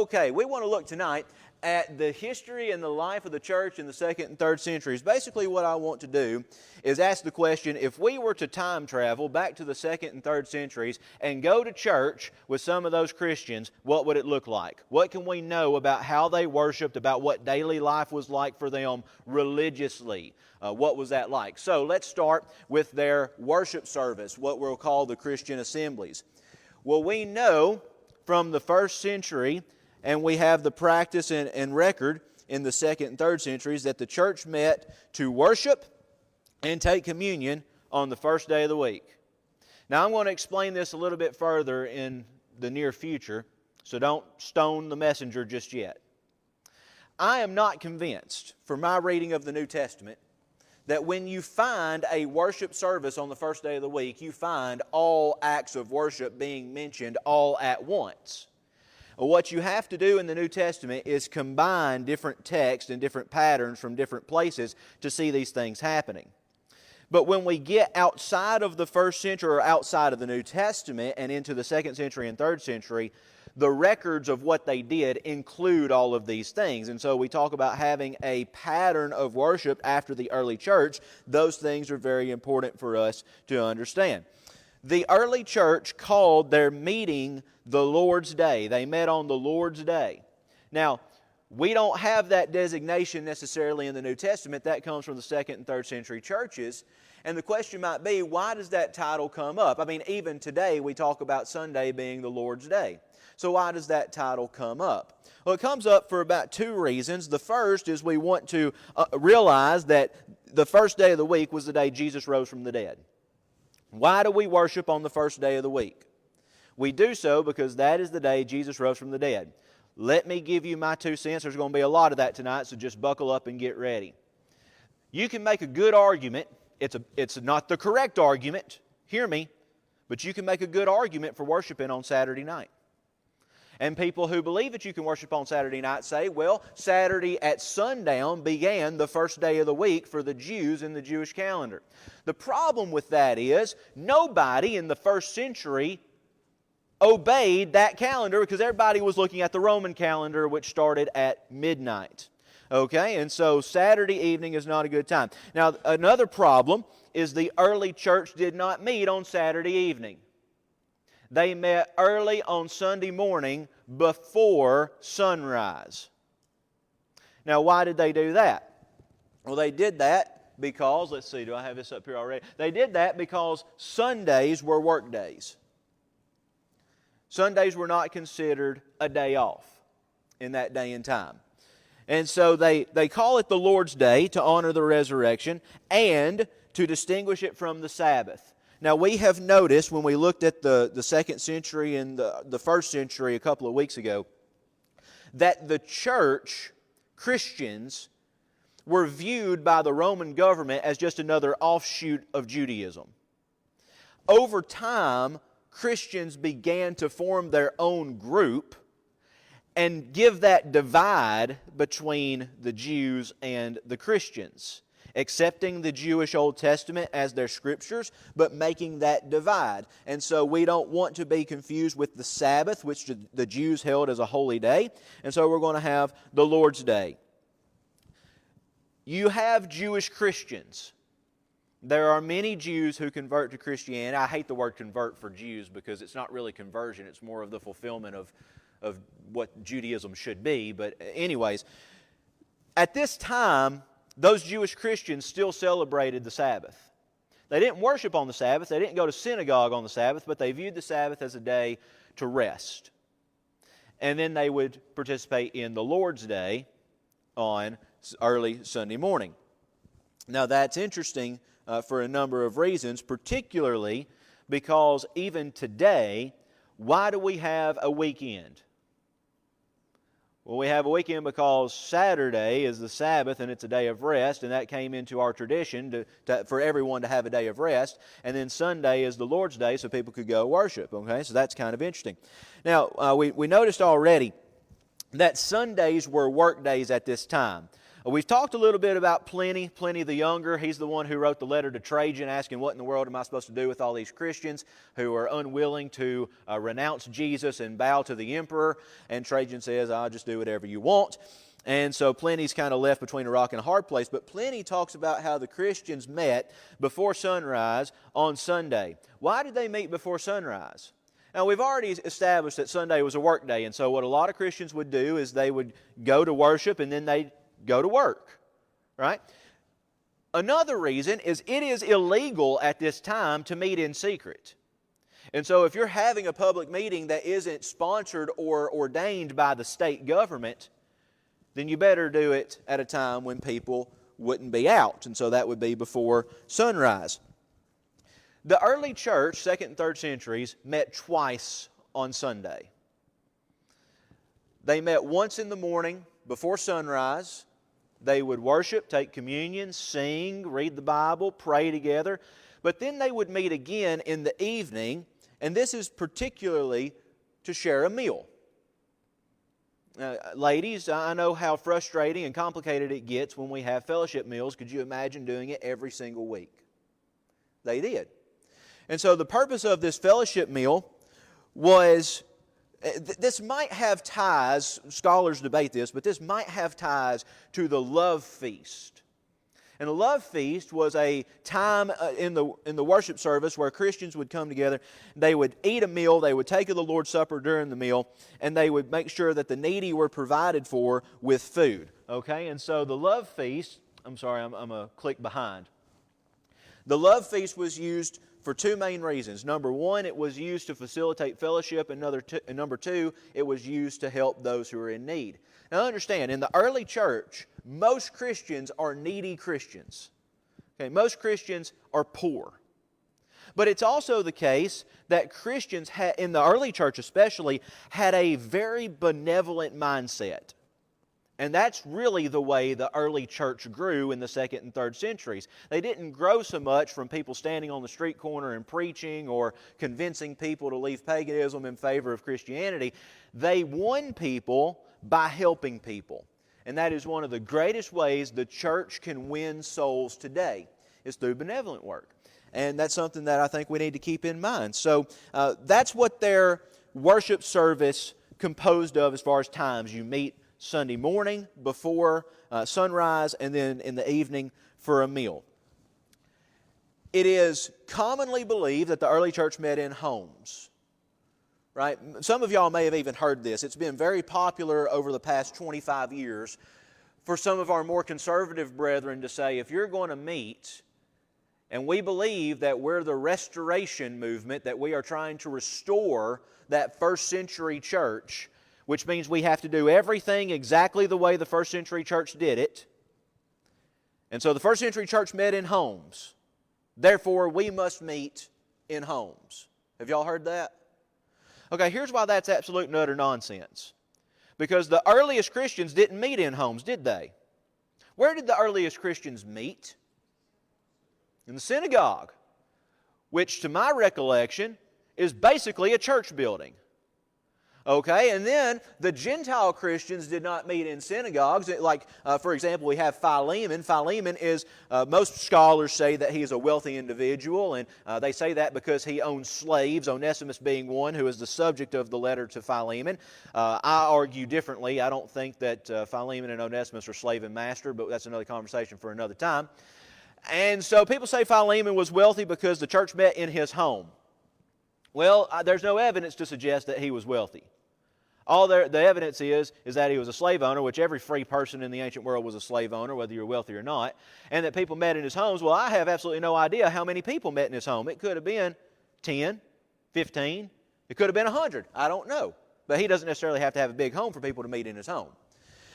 Okay, we want to look tonight at the history and the life of the church in the 2nd and 3rd centuries. Basically what I want to do is ask the question, if we were to time travel back to the 2nd and 3rd centuries and go to church with some of those Christians, what would it look like? What can we know about how they worshiped, about what daily life was like for them religiously? What was that like? So let's start with their worship service, what we'll call the Christian assemblies. Well, we know from the 1st century, and we have the practice and record in the 2nd and 3rd centuries, that the church met to worship and take communion on the first day of the week. Now, I'm going to explain this a little bit further in the near future, so don't stone the messenger just yet. I am not convinced, from my reading of the New Testament, that when you find a worship service on the first day of the week, you find all acts of worship being mentioned all at once. What you have to do in the New Testament is combine different texts and different patterns from different places to see these things happening. But when we get outside of the 1st century or outside of the New Testament and into the 2nd century and 3rd century, the records of what they did include all of these things. And so we talk about having a pattern of worship after the early church. Those things are very important for us to understand. The early church called their meeting the Lord's Day. They met on the Lord's Day. Now, we don't have that designation necessarily in the New Testament. That comes from the 2nd and 3rd century churches. And the question might be, why does that title come up? I mean, even today we talk about Sunday being the Lord's Day. So why does that title come up? Well, it comes up for about 2 reasons. The first is we want to realize that the first day of the week was the day Jesus rose from the dead. Why do we worship on the first day of the week? We do so because that is the day Jesus rose from the dead. Let me give you my 2 cents. There's going to be a lot of that tonight, so just buckle up and get ready. You can make a good argument. It's not the correct argument, hear me, but you can make a good argument for worshiping on Saturday night. And people who believe that you can worship on Saturday night say, well, Saturday at sundown began the first day of the week for the Jews in the Jewish calendar. The problem with that is nobody in the 1st century obeyed that calendar because everybody was looking at the Roman calendar, which started at midnight. Okay, and so Saturday evening is not a good time. Now, another problem is the early church did not meet on Saturday evening. They met early on Sunday morning before sunrise. Now, why did they do that? Well, they did that because, let's see, do I have this up here already? They did that because Sundays were work days. Sundays were not considered a day off in that day and time. And so they call it the Lord's Day to honor the resurrection and to distinguish it from the Sabbath. Now, we have noticed when we looked at the 2nd century and the 1st century a couple of weeks ago that the church, Christians, were viewed by the Roman government as just another offshoot of Judaism. Over time, Christians began to form their own group and give that divide between the Jews and the Christians, accepting the Jewish Old Testament as their scriptures, but making that divide. And so we don't want to be confused with the Sabbath, which the Jews held as a holy day, and so we're going to have the Lord's Day. You have Jewish Christians. There are many Jews who convert to Christianity. I hate the word convert for Jews because it's not really conversion. It's more of the fulfillment of what Judaism should be. But anyways, at this time, those Jewish Christians still celebrated the Sabbath. They didn't worship on the Sabbath. They didn't go to synagogue on the Sabbath, but they viewed the Sabbath as a day to rest. And then they would participate in the Lord's Day on early Sunday morning. Now that's interesting for a number of reasons, particularly because even today, why do we have a weekend? Well, we have a weekend because Saturday is the Sabbath and it's a day of rest, and that came into our tradition for everyone to have a day of rest. And then Sunday is the Lord's Day so people could go worship. Okay, so that's kind of interesting. Now, we noticed already that Sundays were work days at this time. We've talked a little bit about Pliny the Younger. He's the one who wrote the letter to Trajan asking, what in the world am I supposed to do with all these Christians who are unwilling to renounce Jesus and bow to the emperor? And Trajan says, I'll just do whatever you want. And so Pliny's kind of left between a rock and a hard place. But Pliny talks about how the Christians met before sunrise on Sunday. Why did they meet before sunrise? Now, we've already established that Sunday was a work day. And so what a lot of Christians would do is they would go to worship and then they'd go to work, right? Another reason is it is illegal at this time to meet in secret. And so if you're having a public meeting that isn't sponsored or ordained by the state government, then you better do it at a time when people wouldn't be out. And so that would be before sunrise. The early church, 2nd and 3rd centuries, met twice on Sunday. They met once in the morning before sunrise. They would worship, take communion, sing, read the Bible, pray together. But then they would meet again in the evening, and this is particularly to share a meal. Ladies, I know how frustrating and complicated it gets when we have fellowship meals. Could you imagine doing it every single week? They did. And so the purpose of this fellowship meal was, this might have ties, scholars debate this, but this might have ties to the love feast. And the love feast was a time in the worship service where Christians would come together. They would eat a meal, they would take the Lord's Supper during the meal, and they would make sure that the needy were provided for with food. Okay, and so the love feast, I'm a click behind. The love feast was used for two main reasons. Number one, it was used to facilitate fellowship, and number two, it was used to help those who are in need. Now understand, in the early church, most Christians are needy Christians. Okay, most Christians are poor. But it's also the case that Christians, in the early church especially, had a very benevolent mindset. And that's really the way the early church grew in the 2nd and 3rd centuries. They didn't grow so much from people standing on the street corner and preaching or convincing people to leave paganism in favor of Christianity. They won people by helping people. And that is one of the greatest ways the church can win souls today, is through benevolent work. And that's something that I think we need to keep in mind. So that's what their worship service composed of as far as times. You meet Sunday morning before sunrise, and then in the evening for a meal. It is commonly believed that the early church met in homes. Right? Some of y'all may have even heard this. It's been very popular over the past 25 years for some of our more conservative brethren to say, if you're going to meet, and we believe that we're the restoration movement, that we are trying to restore that first century church, which means we have to do everything exactly the way the first century church did it. And so the first century church met in homes. Therefore, we must meet in homes. Have y'all heard that? Okay, here's why that's absolute and utter nonsense. Because the earliest Christians didn't meet in homes, did they? Where did the earliest Christians meet? In the synagogue, which to my recollection is basically a church building. Okay, and then the Gentile Christians did not meet in synagogues. Like, for example, we have Philemon. Philemon is, most scholars say that he is a wealthy individual, and they say that because he owns slaves, Onesimus being one, who is the subject of the letter to Philemon. I argue differently. I don't think that Philemon and Onesimus are slave and master, but that's another conversation for another time. And so people say Philemon was wealthy because the church met in his home. Well, there's no evidence to suggest that he was wealthy. All the evidence is that he was a slave owner, which every free person in the ancient world was a slave owner, whether you're wealthy or not, and that people met in his homes. Well, I have absolutely no idea how many people met in his home. It could have been 10, 15, it could have been 100. I don't know. But he doesn't necessarily have to have a big home for people to meet in his home.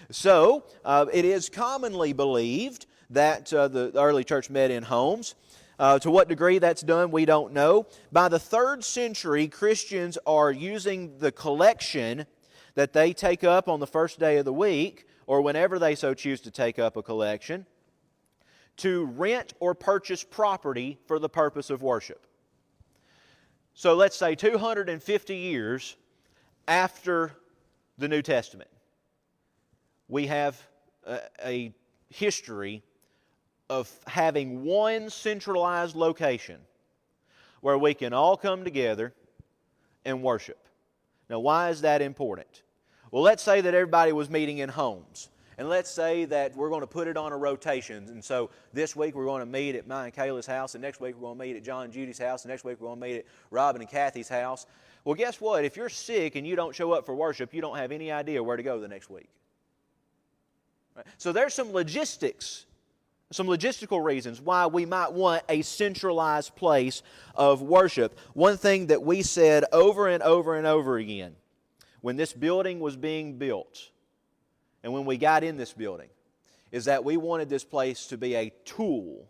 So, it is commonly believed that the early church met in homes. To what degree that's done, we don't know. By the 3rd century, Christians are using the collection that they take up on the first day of the week, or whenever they so choose to take up a collection, to rent or purchase property for the purpose of worship. So let's say 250 years after the New Testament, we have a history of having one centralized location where we can all come together and worship. Now, why is that important? Well, let's say that everybody was meeting in homes. And let's say that we're going to put it on a rotation. And so this week we're going to meet at mine and Kayla's house, and next week we're going to meet at John and Judy's house, and next week we're going to meet at Robin and Kathy's house. Well, guess what? If you're sick and you don't show up for worship, you don't have any idea where to go the next week. Right? So there's some logistical reasons why we might want a centralized place of worship. One thing that we said over and over and over again when this building was being built, and when we got in this building, is that we wanted this place to be a tool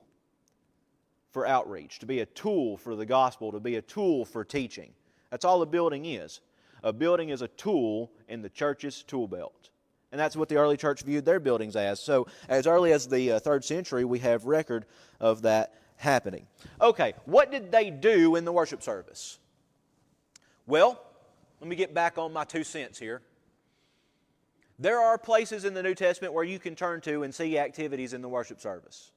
for outreach, to be a tool for the gospel, to be a tool for teaching. That's all a building is. A building is a tool in the church's tool belt. And that's what the early church viewed their buildings as. So as early as the 3rd century, we have record of that happening. Okay, what did they do in the worship service? Well, let me get back on my 2 cents here. There are places in the New Testament where you can turn to and see activities in the worship service.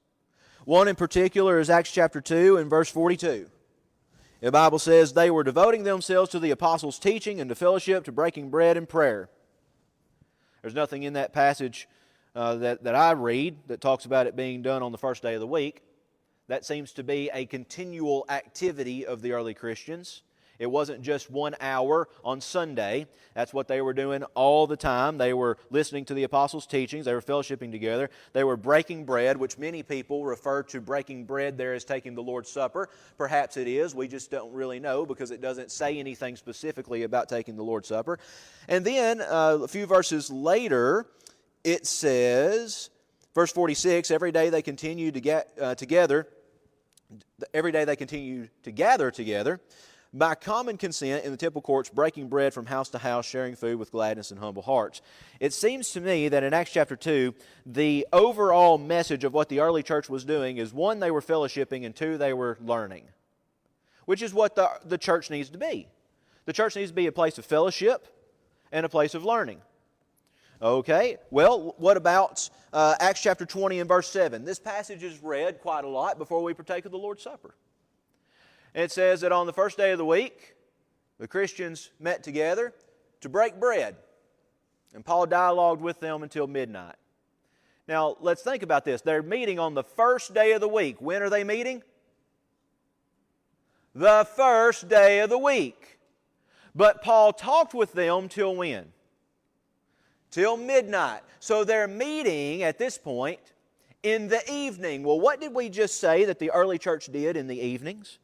One in particular is Acts chapter 2 and verse 42. The Bible says, "They were devoting themselves to the apostles' teaching and to fellowship, to breaking bread and prayer." There's nothing in that passage that I read that talks about it being done on the first day of the week. That seems to be a continual activity of the early Christians. It wasn't just 1 hour on Sunday. That's what they were doing all the time. They were listening to the apostles' teachings. They were fellowshipping together. They were breaking bread, which many people refer to breaking bread there as taking the Lord's Supper. Perhaps it is. We just don't really know because it doesn't say anything specifically about taking the Lord's Supper. And then a few verses later, it says, verse 46, every day they continued to get together. Every day they continued to gather together by common consent in the temple courts, breaking bread from house to house, sharing food with gladness and humble hearts. It seems to me that in Acts chapter 2, the overall message of what the early church was doing is, 1, they were fellowshipping, and 2, they were learning, which is what the church needs to be. The church needs to be a place of fellowship and a place of learning. Okay, well, what about Acts chapter 20 and verse 7? This passage is read quite a lot before we partake of the Lord's Supper. It says that on the first day of the week, the Christians met together to break bread. And Paul dialogued with them until midnight. Now, let's think about this. They're meeting on the first day of the week. When are they meeting? The first day of the week. But Paul talked with them till when? Till midnight. So they're meeting at this point in the evening. Well, what did we just say that the early church did in the evenings?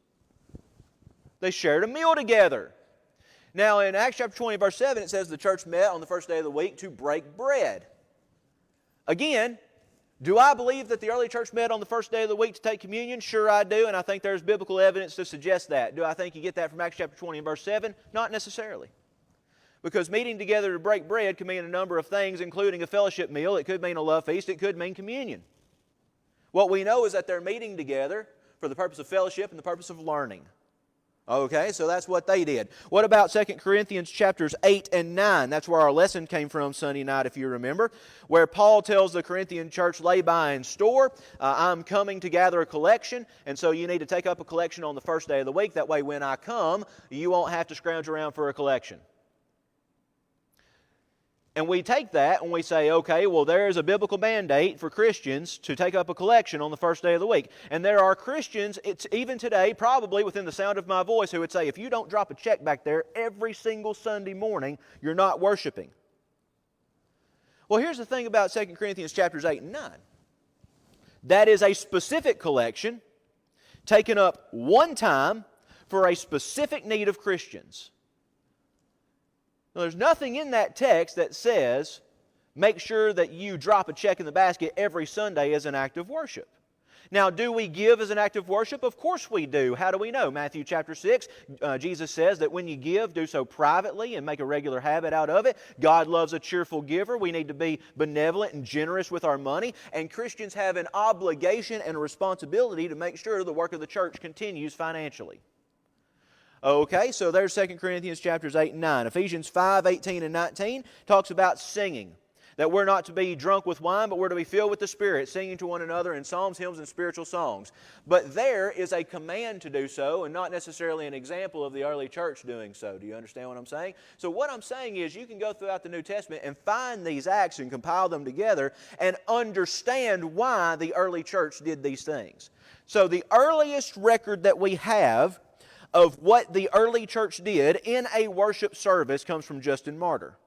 They shared a meal together. Now, in Acts chapter 20, verse 7, it says the church met on the first day of the week to break bread. Again, do I believe that the early church met on the first day of the week to take communion? Sure I do, and I think there's biblical evidence to suggest that. Do I think you get that from Acts chapter 20 and verse 7? Not necessarily. Because meeting together to break bread can mean a number of things, including a fellowship meal. It could mean a love feast. It could mean communion. What we know is that they're meeting together for the purpose of fellowship and the purpose of learning. Okay, so that's what they did. What about 2 Corinthians chapters 8 and 9? That's where our lesson came from Sunday night, if you remember, where Paul tells the Corinthian church, lay by and store. I'm coming to gather a collection, and so you need to take up a collection on the first day of the week. That way when I come, you won't have to scrounge around for a collection. And we take that and we say, okay, well, there is a biblical mandate for Christians to take up a collection on the first day of the week. And there are Christians, it's even today, probably within the sound of my voice, who would say, if you don't drop a check back there every single Sunday morning, you're not worshiping. Well, here's the thing about 2 Corinthians chapters 8 and 9. That is a specific collection taken up one time for a specific need of Christians. Now, there's nothing in that text that says, make sure that you drop a check in the basket every Sunday as an act of worship. Now, do we give as an act of worship? Of course we do. How do we know? Matthew chapter 6, Jesus says that when you give, do so privately and make a regular habit out of it. God loves a cheerful giver. We need to be benevolent and generous with our money. And Christians have an obligation and a responsibility to make sure the work of the church continues financially. Okay, so there's 2 Corinthians chapters 8 and 9. Ephesians 5, 18 and 19 talks about singing. That we're not to be drunk with wine, but we're to be filled with the Spirit, singing to one another in psalms, hymns, and spiritual songs. But there is a command to do so, and not necessarily an example of the early church doing so. Do you understand what I'm saying? So what I'm saying is you can go throughout the New Testament and find these acts and compile them together and understand why the early church did these things. So the earliest record that we have of what the early church did in a worship service comes from Justin Martyr.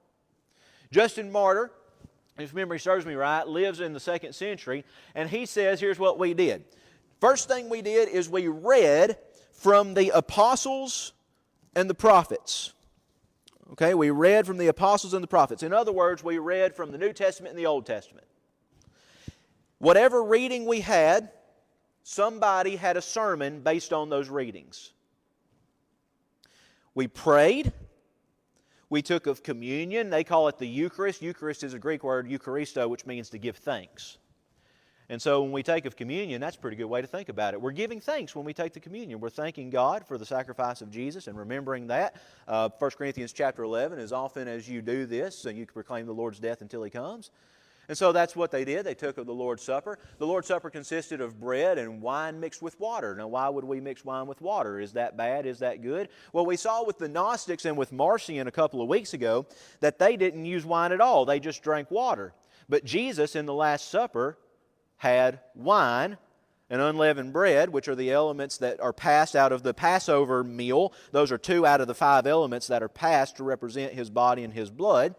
Justin Martyr, if memory serves me right, lives in the 2nd century, and he says, here's what we did. First thing we did is we read from the apostles and the prophets. Okay, we read from the apostles and the prophets. In other words, we read from the New Testament and the Old Testament. Whatever reading we had, somebody had a sermon based on those readings. We prayed. We took of communion. They call it the Eucharist. Eucharist is a Greek word, Eucharisto, which means to give thanks. And so when we take of communion, that's a pretty good way to think about it. We're giving thanks when we take the communion. We're thanking God for the sacrifice of Jesus and remembering that. 1 Corinthians chapter 11, as often as you do this, so you can proclaim the Lord's death until He comes. And so that's what they did. They took of the Lord's Supper. The Lord's Supper consisted of bread and wine mixed with water. Now, why would we mix wine with water? Is that bad? Is that good? Well, we saw with the Gnostics and with Marcion a couple of weeks ago that they didn't use wine at all. They just drank water. But Jesus in the Last Supper had wine and unleavened bread, which are the elements that are passed out of the Passover meal. Those are 2 out of the 5 elements that are passed to represent His body and His blood.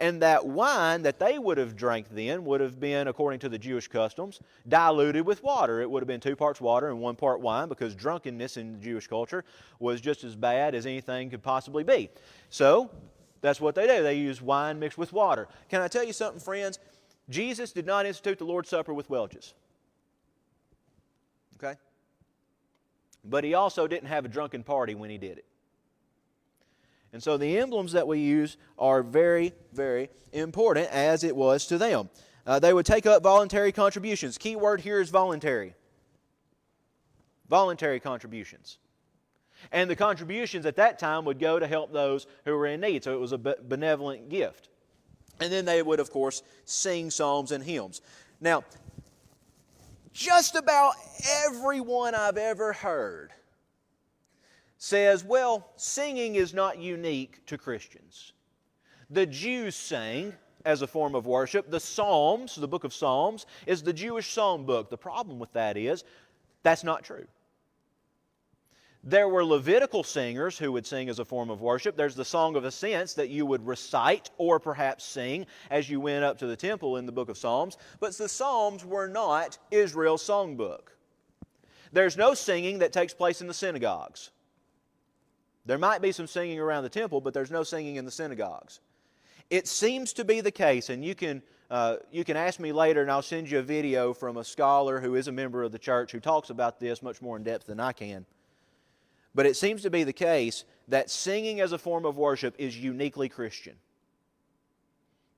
And that wine that they would have drank then would have been, according to the Jewish customs, diluted with water. It would have been 2 parts water and 1 part wine, because drunkenness in the Jewish culture was just as bad as anything could possibly be. So, that's what they do. They use wine mixed with water. Can I tell you something, friends? Jesus did not institute the Lord's Supper with Welch's. Okay? But He also didn't have a drunken party when He did it. And so the emblems that we use are very, very important, as it was to them. They would take up voluntary contributions. Key word here is voluntary. Voluntary contributions. And the contributions at that time would go to help those who were in need. So it was a benevolent gift. And then they would, of course, sing psalms and hymns. Now, just about everyone I've ever heard says, well, singing is not unique to Christians. The Jews sang as a form of worship. The Psalms, the book of Psalms, is the Jewish psalm book. The problem with that is, that's not true. There were Levitical singers who would sing as a form of worship. There's the Song of Ascents that you would recite or perhaps sing as you went up to the temple in the book of Psalms. But the Psalms were not Israel's songbook. There's no singing that takes place in the synagogues. There might be some singing around the temple, but there's no singing in the synagogues. It seems to be the case, and you can ask me later, and I'll send you a video from a scholar who is a member of the church who talks about this much more in depth than I can. But it seems to be the case that singing as a form of worship is uniquely Christian.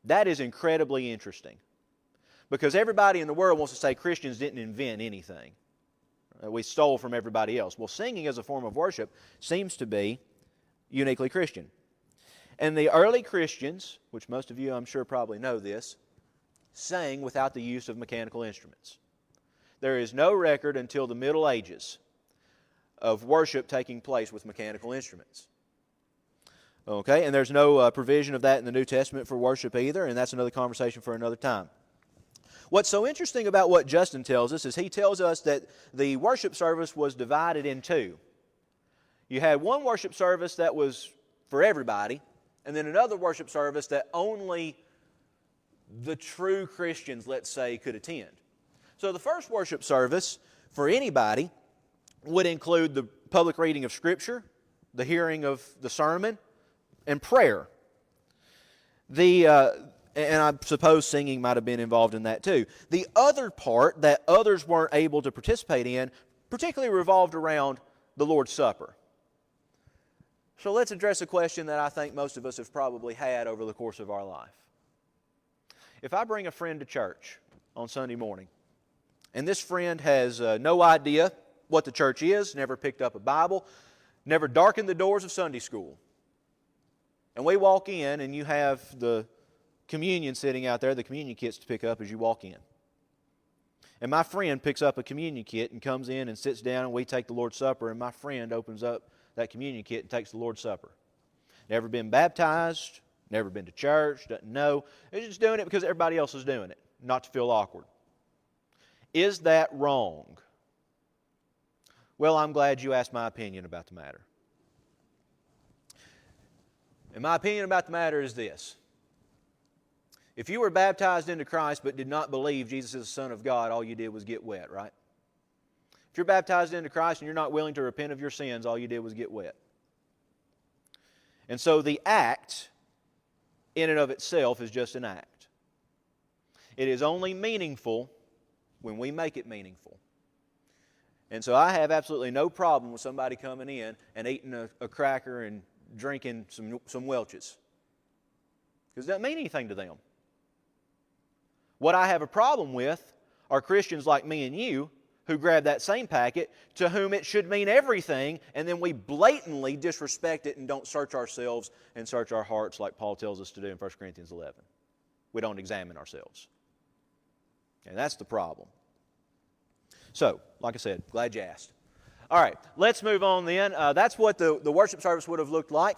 That is incredibly interesting, because everybody in the world wants to say Christians didn't invent anything. We stole from everybody else. Well, singing as a form of worship seems to be uniquely Christian. And the early Christians, which most of you I'm sure probably know this, sang without the use of mechanical instruments. There is no record until the Middle Ages of worship taking place with mechanical instruments. Okay, and there's no provision of that in the New Testament for worship either, and that's another conversation for another time. What's so interesting about what Justin tells us is he tells us that the worship service was divided in 2. You had one worship service that was for everybody, and then another worship service that only the true Christians, let's say, could attend. So the first worship service for anybody would include the public reading of Scripture, the hearing of the sermon, and prayer. And I suppose singing might have been involved in that too. The other part that others weren't able to participate in particularly revolved around the Lord's Supper. So let's address a question that I think most of us have probably had over the course of our life. If I bring a friend to church on Sunday morning, and this friend has no idea what the church is, never picked up a Bible, never darkened the doors of Sunday school, and we walk in and you have the communion sitting out there, the communion kits to pick up as you walk in. And my friend picks up a communion kit and comes in and sits down, and we take the Lord's Supper, and my friend opens up that communion kit and takes the Lord's Supper. Never been baptized, never been to church, doesn't know. They're just doing it because everybody else is doing it, not to feel awkward. Is that wrong? Well, I'm glad you asked my opinion about the matter. And my opinion about the matter is this. If you were baptized into Christ but did not believe Jesus is the Son of God, all you did was get wet, right? If you're baptized into Christ and you're not willing to repent of your sins, all you did was get wet. And so the act, in and of itself, is just an act. It is only meaningful when we make it meaningful. And so I have absolutely no problem with somebody coming in and eating a cracker and drinking some Welch's. Because it doesn't mean anything to them. What I have a problem with are Christians like me and you who grab that same packet to whom it should mean everything, and then we blatantly disrespect it and don't search ourselves and search our hearts like Paul tells us to do in 1 Corinthians 11. We don't examine ourselves. And that's the problem. So, like I said, glad you asked. All right, let's move on then. That's what the worship service would have looked like.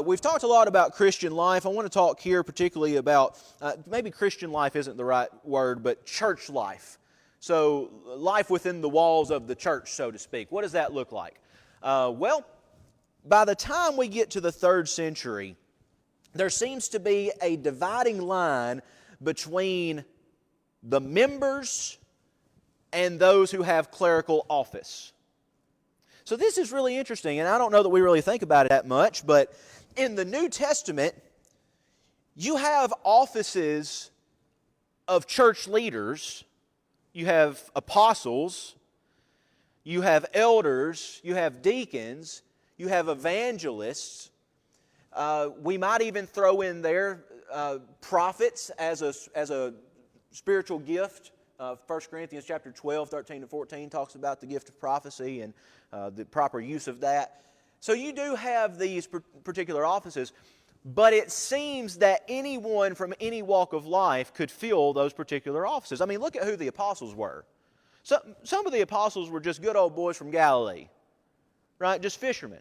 We've talked a lot about Christian life. I want to talk here particularly about, maybe Christian life isn't the right word, but church life. So, life within the walls of the church, so to speak. What does that look like? Well, by the time we get to the 3rd century, there seems to be a dividing line between the members and those who have clerical office. So this is really interesting, and I don't know that we really think about it that much, but in the New Testament, you have offices of church leaders. You have apostles, you have elders, you have deacons, you have evangelists. We might even throw in there prophets as a spiritual gift. 1 Corinthians chapter 12, 13 to 14 talks about the gift of prophecy and the proper use of that. So you do have these particular offices, but it seems that anyone from any walk of life could fill those particular offices. I mean, look at who the apostles were. Some of the apostles were just good old boys from Galilee, right? Just fishermen.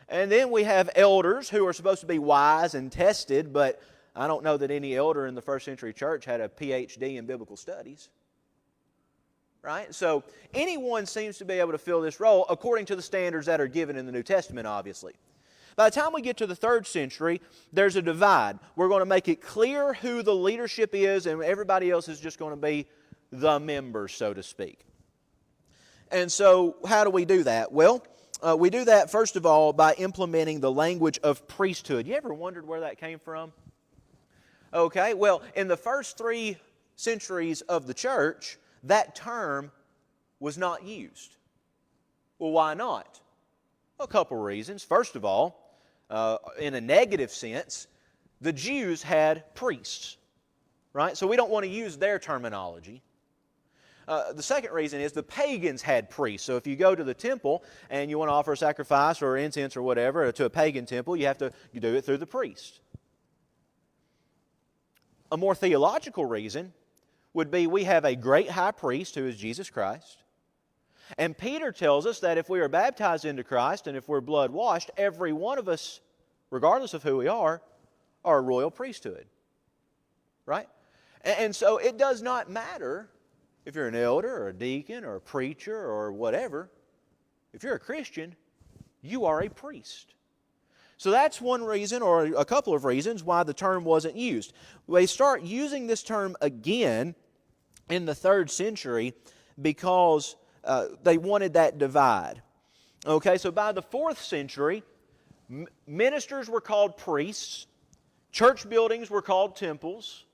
And then we have elders who are supposed to be wise and tested, but I don't know that any elder in the 1st century church had a PhD in biblical studies. Right? So anyone seems to be able to fill this role according to the standards that are given in the New Testament, obviously. By the time we get to the 3rd century, there's a divide. We're going to make it clear who the leadership is, and everybody else is just going to be the members, so to speak. And so how do we do that? Well, we do that, first of all, by implementing the language of priesthood. You ever wondered where that came from? Okay, well, in the first 3 centuries of the church, that term was not used. Well, why not? A couple reasons. First of all, in a negative sense, the Jews had priests, right? So we don't want to use their terminology. The second reason is the pagans had priests. So if you go to the temple and you want to offer a sacrifice or incense or whatever to a pagan temple, you do it through the priest. A more theological reason would be we have a great high priest who is Jesus Christ. And Peter tells us that if we are baptized into Christ and if we're blood washed, every one of us, regardless of who we are a royal priesthood. Right? And so it does not matter if you're an elder or a deacon or a preacher or whatever. If you're a Christian, you are a priest. So that's one reason, or a couple of reasons, why the term wasn't used. They start using this term again in the 3rd century because they wanted that divide. Okay, so by the 4th century, ministers were called priests, church buildings were called temples,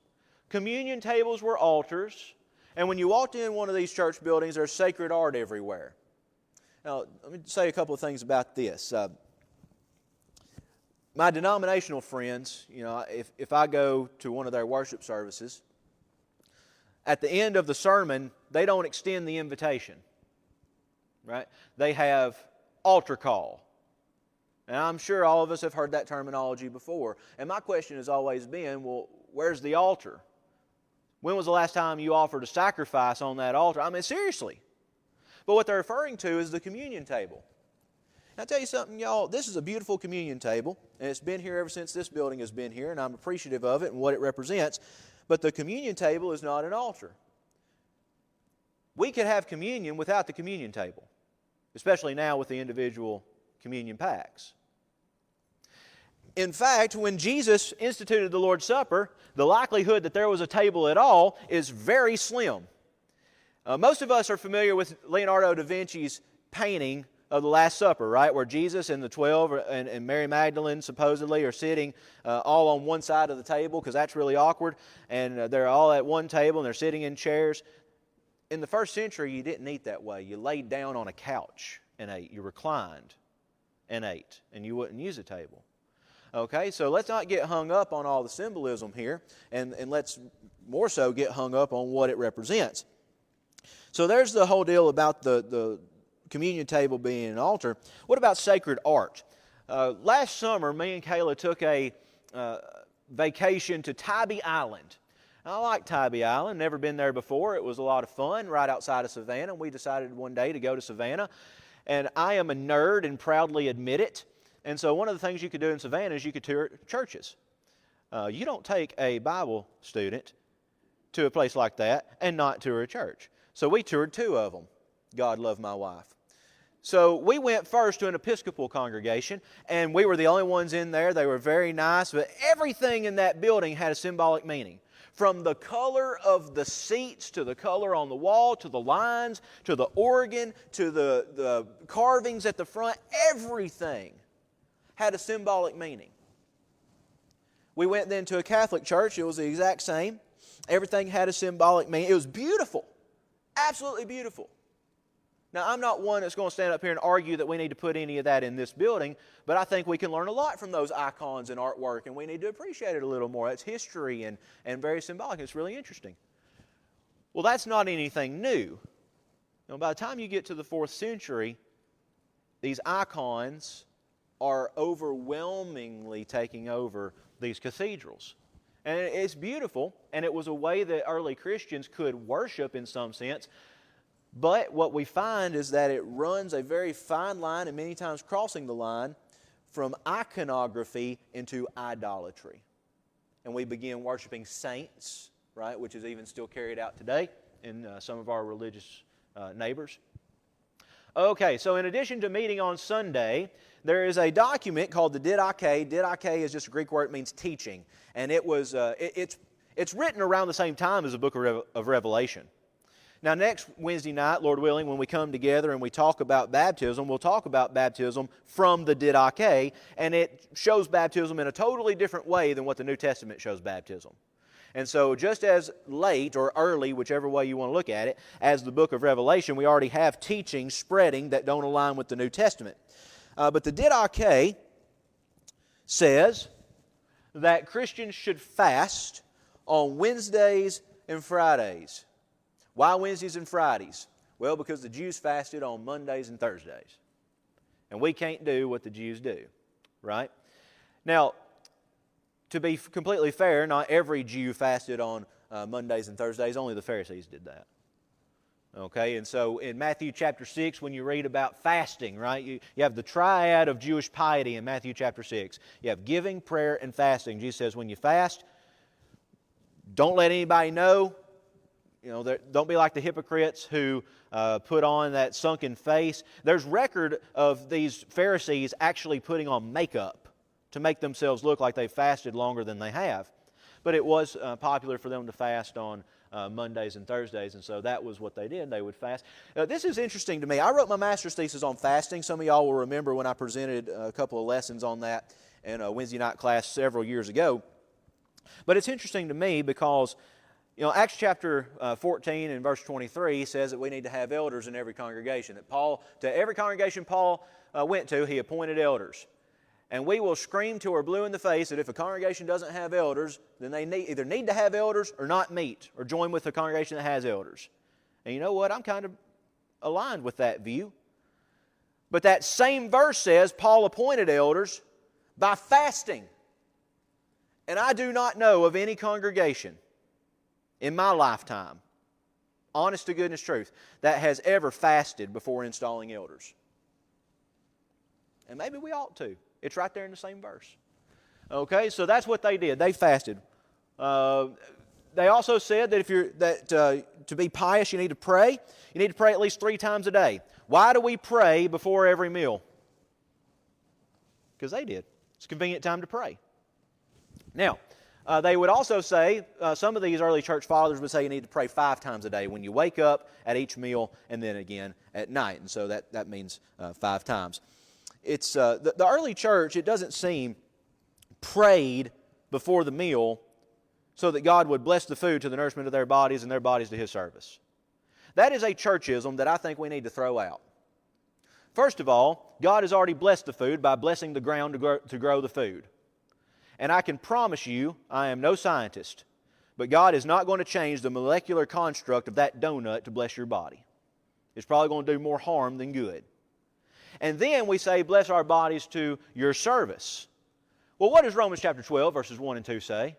communion tables were altars, and when you walked in one of these church buildings, there's sacred art everywhere. Now, let me say a couple of things about this. My denominational friends, if I go to one of their worship services, at the end of the sermon, they don't extend the invitation, right? They have altar call. And I'm sure all of us have heard that terminology before. And my question has always been, well, where's the altar? When was the last time you offered a sacrifice on that altar? I mean, seriously. But what they're referring to is the communion table. I'll tell you something, y'all. This is a beautiful communion table, and it's been here ever since this building has been here, and I'm appreciative of it and what it represents. But the communion table is not an altar. We could have communion without the communion table, especially now with the individual communion packs. In fact, when Jesus instituted the Lord's Supper, the likelihood that there was a table at all is very slim. Most of us are familiar with Leonardo da Vinci's painting of the Last Supper, right? Where Jesus and the 12 and Mary Magdalene supposedly are sitting all on one side of the table, because that's really awkward. And they're all at one table and they're sitting in chairs. In the first century, you didn't eat that way. You laid down on a couch and ate. You reclined and ate. And you wouldn't use a table. Okay, so let's not get hung up on all the symbolism here. And let's more so get hung up on what it represents. So there's the whole deal about the communion table being an altar. What about sacred art? Last summer, me and Kayla took a vacation to Tybee Island. I like Tybee Island, never been there before. It was a lot of fun right outside of Savannah. We decided one day to go to Savannah. And I am a nerd and proudly admit it. And so one of the things you could do in Savannah is you could tour churches. You don't take a Bible student to a place like that and not tour a church. So we toured 2 of them. God love my wife. So we went first to an Episcopal congregation, and we were the only ones in there. They were very nice, but everything in that building had a symbolic meaning. From the color of the seats, to the color on the wall, to the lines, to the organ, to the carvings at the front, everything had a symbolic meaning. We went then to a Catholic church. It was the exact same. Everything had a symbolic meaning. It was beautiful. Absolutely beautiful. Now, I'm not one that's going to stand up here and argue that we need to put any of that in this building, but I think we can learn a lot from those icons and artwork, and we need to appreciate it a little more. It's history and very symbolic. It's really interesting. Well, that's not anything new. By the time you get to the 4th century, these icons are overwhelmingly taking over these cathedrals. And it's beautiful, and it was a way that early Christians could worship in some sense. But what we find is that it runs a very fine line, and many times crossing the line, from iconography into idolatry. And we begin worshiping saints, right, which is even still carried out today in some of our religious neighbors. Okay, so in addition to meeting on Sunday, there is a document called the Didache. Didache is just a Greek word. It means teaching. And it was it's written around the same time as the book of Revelation. Now, next Wednesday night, Lord willing, when we come together and we talk about baptism, we'll talk about baptism from the Didache, and it shows baptism in a totally different way than what the New Testament shows baptism. And so just as late or early, whichever way you want to look at it, as the book of Revelation, we already have teachings spreading that don't align with the New Testament. But the Didache says that Christians should fast on Wednesdays and Fridays. Why Wednesdays and Fridays? Well, because the Jews fasted on Mondays and Thursdays. And we can't do what the Jews do, right? Now, to be completely fair, not every Jew fasted on Mondays and Thursdays. Only the Pharisees did that. Okay, and so in Matthew chapter 6, when you read about fasting, right, you have the triad of Jewish piety in Matthew chapter 6. You have giving, prayer, and fasting. Jesus says when you fast, don't let anybody know. Don't be like the hypocrites who put on that sunken face. There's record of these Pharisees actually putting on makeup to make themselves look like they fasted longer than they have. But it was popular for them to fast on Mondays and Thursdays, and so that was what they did. They would fast. This is interesting to me. I wrote my master's thesis on fasting. Some of y'all will remember when I presented a couple of lessons on that in a Wednesday night class several years ago. But it's interesting to me because Acts chapter 14 and verse 23 says that we need to have elders in every congregation. That to every congregation Paul went to, he appointed elders. And we will scream till we're blue in the face that if a congregation doesn't have elders, then they either need to have elders or not meet or join with a congregation that has elders. And you know what? I'm kind of aligned with that view. But that same verse says Paul appointed elders by fasting. And I do not know of any congregation in my lifetime, honest to goodness truth, that has ever fasted before installing elders. And maybe we ought to. It's right there in the same verse. Okay, so that's what they did. They fasted. They also said that to be pious, you need to pray. You need to pray at least 3 times a day. Why do we pray before every meal? Because they did. It's a convenient time to pray. Now, they would also say, some of these early church fathers would say you need to pray 5 times a day when you wake up, at each meal, and then again at night. And so that means 5 times. It's the early church, it doesn't seem, prayed before the meal so that God would bless the food to the nourishment of their bodies and their bodies to His service. That is a churchism that I think we need to throw out. First of all, God has already blessed the food by blessing the ground to grow the food. And I can promise you, I am no scientist, but God is not going to change the molecular construct of that donut to bless your body. It's probably going to do more harm than good. And then we say, bless our bodies to your service. Well, what does Romans chapter 12, verses 1 and 2 say?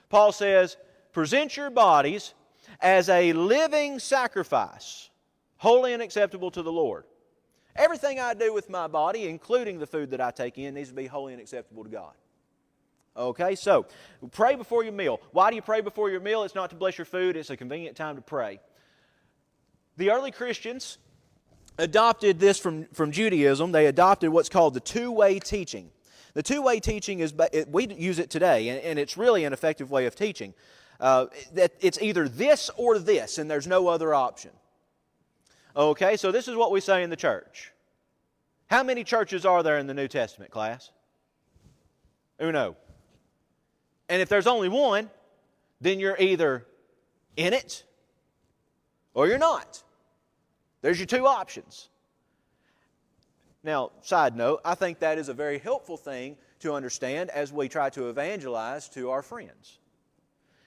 Paul says, present your bodies as a living sacrifice, holy and acceptable to the Lord. Everything I do with my body, including the food that I take in, needs to be holy and acceptable to God. Okay, so pray before your meal. Why do you pray before your meal? It's not to bless your food. It's a convenient time to pray. The early Christians adopted this from Judaism. They adopted what's called the two-way teaching. The two-way teaching is, we use it today, and it's really an effective way of teaching. That it's either this or this, and there's no other option. Okay, so this is what we say in the church. How many churches are there in the New Testament, class? Uno. And if there's only one, then you're either in it or you're not. There's your 2 options. Now, side note, I think that is a very helpful thing to understand as we try to evangelize to our friends.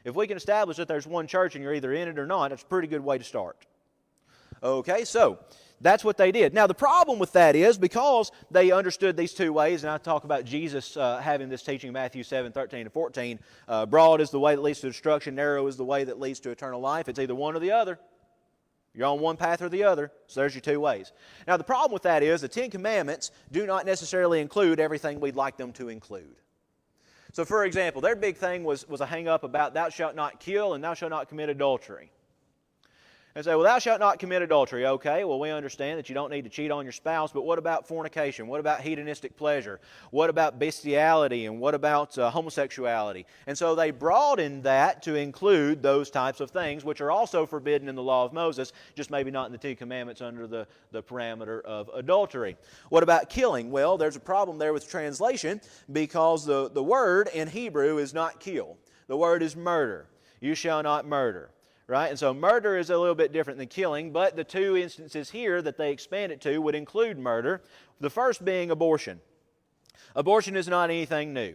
If we can establish that there's one church and you're either in it or not, it's a pretty good way to start. Okay, so that's what they did. Now, the problem with that is because they understood these 2 ways, and I talk about Jesus having this teaching in Matthew 7, 13 and 14. Broad is the way that leads to destruction, narrow is the way that leads to eternal life. It's either one or the other. You're on one path or the other, so there's your 2 ways. Now, the problem with that is the 10 Commandments do not necessarily include everything we'd like them to include. So, for example, their big thing was a hang-up about thou shalt not kill and thou shalt not commit adultery. And say, well, thou shalt not commit adultery. Okay, well, we understand that you don't need to cheat on your spouse, but what about fornication? What about hedonistic pleasure? What about bestiality? And what about homosexuality? And so they broadened that to include those types of things, which are also forbidden in the law of Moses, just maybe not in the 10 Commandments under the parameter of adultery. What about killing? Well, there's a problem there with translation because the word in Hebrew is not kill. The word is murder. You shall not murder. Right? And so murder is a little bit different than killing, but the 2 instances here that they expand it to would include murder. The first being abortion. Abortion is not anything new.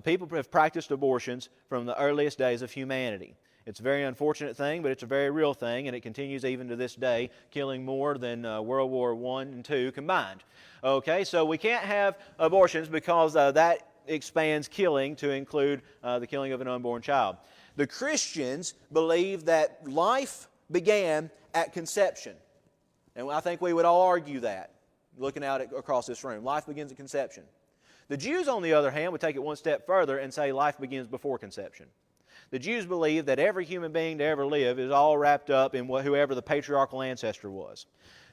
People have practiced abortions from the earliest days of humanity. It's a very unfortunate thing, but it's a very real thing, and it continues even to this day, killing more than World War I and II combined. Okay, so we can't have abortions because that expands killing to include the killing of an unborn child. The Christians believe that life began at conception. And I think we would all argue that, looking out across this room. Life begins at conception. The Jews, on the other hand, would take it one step further and say life begins before conception. The Jews believe that every human being to ever live is all wrapped up in whoever the patriarchal ancestor was.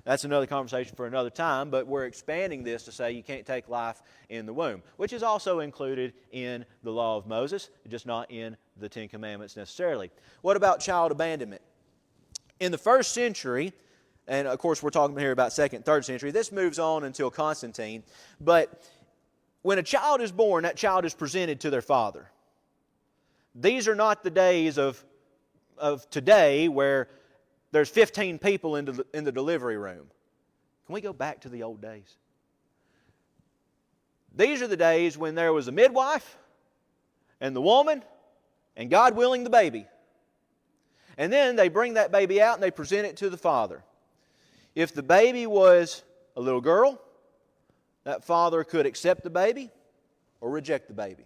That's another conversation for another time, but we're expanding this to say you can't take life in the womb, which is also included in the law of Moses, just not in the 10 Commandments necessarily. What about child abandonment? In the 1st century, and of course we're talking here about 2nd and 3rd century, this moves on until Constantine, but when a child is born, that child is presented to their father. These are not the days of today where there's 15 people in the delivery room. Can we go back to the old days? These are the days when there was a midwife and the woman and, God willing, the baby. And then they bring that baby out and they present it to the father. If the baby was a little girl, that father could accept the baby or reject the baby.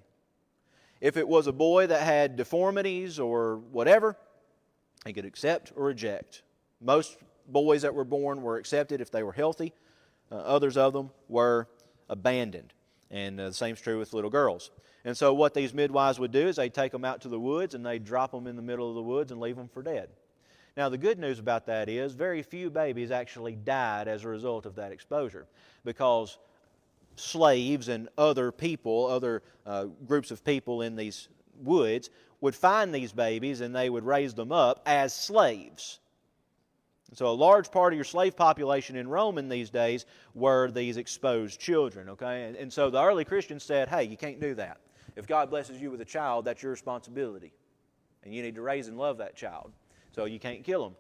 If it was a boy that had deformities or whatever, he could accept or reject. Most boys that were born were accepted if they were healthy. Others of them were abandoned. And the same is true with little girls. And so what these midwives would do is they'd take them out to the woods and they'd drop them in the middle of the woods and leave them for dead. Now the good news about that is very few babies actually died as a result of that exposure, because slaves and other people, other groups of people in these woods would find these babies and they would raise them up as slaves. So a large part of your slave population in Rome in these days were these exposed children, okay? And so the early Christians said, hey, you can't do that. If God blesses you with a child, that's your responsibility. And you need to raise and love that child. So you can't kill them.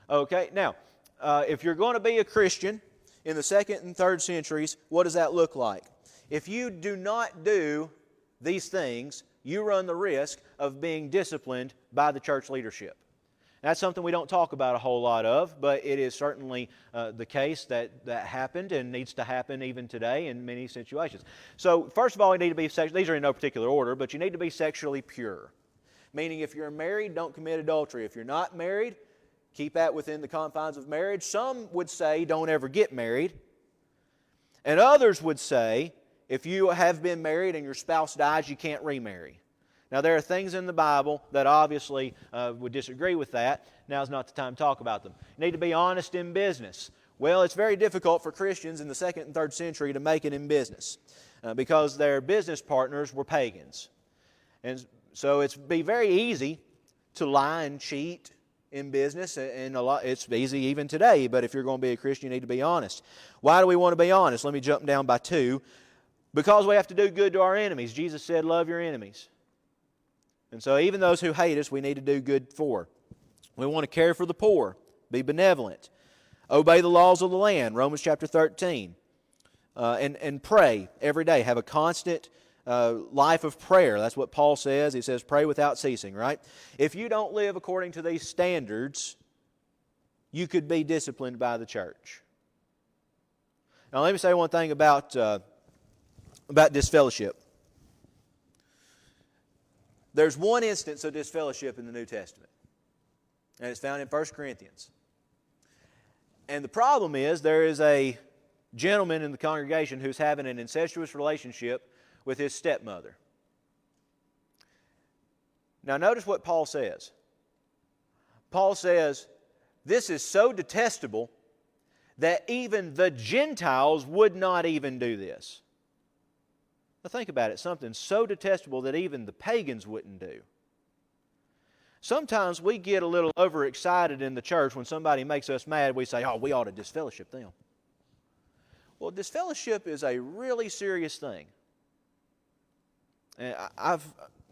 Okay, now, if you're going to be a Christian in the 2nd and 3rd centuries, what does that look like? If you do not do these things, you run the risk of being disciplined by the church leadership. That's something we don't talk about a whole lot of, but it is certainly the case that happened and needs to happen even today in many situations. So first of all, you need to be these are in no particular order, but you need to be sexually pure. Meaning if you're married, don't commit adultery. If you're not married, keep that within the confines of marriage. Some would say don't ever get married. And others would say if you have been married and your spouse dies, you can't remarry. Now, there are things in the Bible that obviously would disagree with that. Now's not the time to talk about them. You need to be honest in business. Well, it's very difficult for Christians in the 2nd and 3rd century to make it in business because their business partners were pagans. And so it'd be very easy to lie and cheat in business, and it's easy even today, but if you're going to be a Christian, you need to be honest. Why do we want to be honest? Let me jump down by 2. Because we have to do good to our enemies. Jesus said, love your enemies. And so even those who hate us, we need to do good for. We want to care for the poor, be benevolent, obey the laws of the land, Romans chapter 13, and pray every day. Have a constant life of prayer. That's what Paul says. He says, pray without ceasing, right? If you don't live according to these standards, you could be disciplined by the church. Now let me say one thing about disfellowship. There's one instance of disfellowship in the New Testament, and it's found in 1 Corinthians. And the problem is there is a gentleman in the congregation who's having an incestuous relationship with his stepmother. Now notice what Paul says. Paul says, this is so detestable that even the Gentiles would not even do this. Now think about it, something so detestable that even the pagans wouldn't do. Sometimes we get a little overexcited in the church when somebody makes us mad. We say, oh, we ought to disfellowship them. Well, disfellowship is a really serious thing. And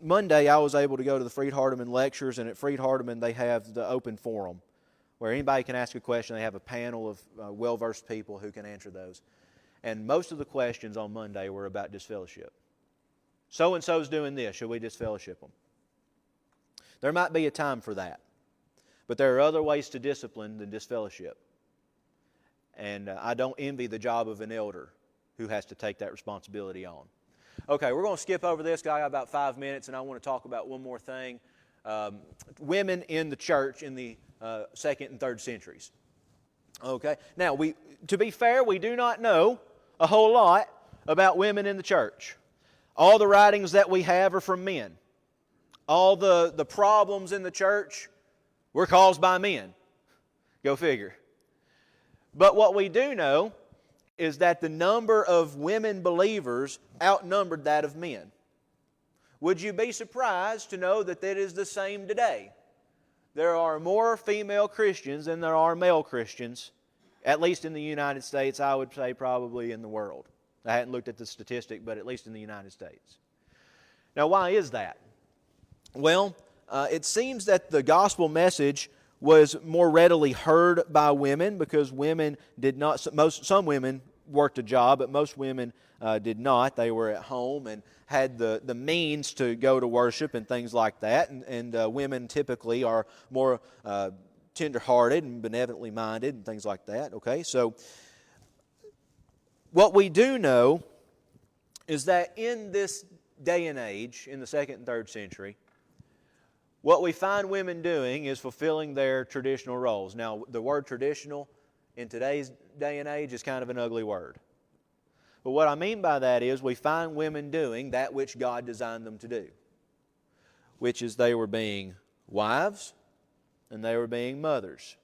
Monday I was able to go to the Freed-Hardeman lectures, and at Freed-Hardeman they have the open forum where anybody can ask a question. They have a panel of well-versed people who can answer those. And most of the questions on Monday were about disfellowship. So-and-so's doing this. Should we disfellowship them? There might be a time for that. But there are other ways to discipline than disfellowship. And I don't envy the job of an elder who has to take that responsibility on. Okay, we're going to skip over this. I got about 5 minutes, and I want to talk about one more thing. Women in the church in the 2nd and 3rd centuries. Okay, now, to be fair, we do not know a whole lot about women in the church. All the writings that we have are from men. All the problems in the church were caused by men. Go figure. But what we do know is that the number of women believers outnumbered that of men. Would you be surprised to know that that is the same today? There are more female Christians than there are male Christians, at least in the United States, I would say probably in the world. I hadn't looked at the statistic, but at least in the United States. Now, why is that? Well, it seems that the gospel message was more readily heard by women because women did not, some women worked a job, but most women did not. They were at home and had the means to go to worship and things like that. And women typically are more tender-hearted and benevolently minded and things like that. Okay, so what we do know is that in this day and age, in the 2nd and 3rd century, what we find women doing is fulfilling their traditional roles. Now, the word traditional in today's day and age is kind of an ugly word. But what I mean by that is we find women doing that which God designed them to do, which is they were being wives and they were being mothers.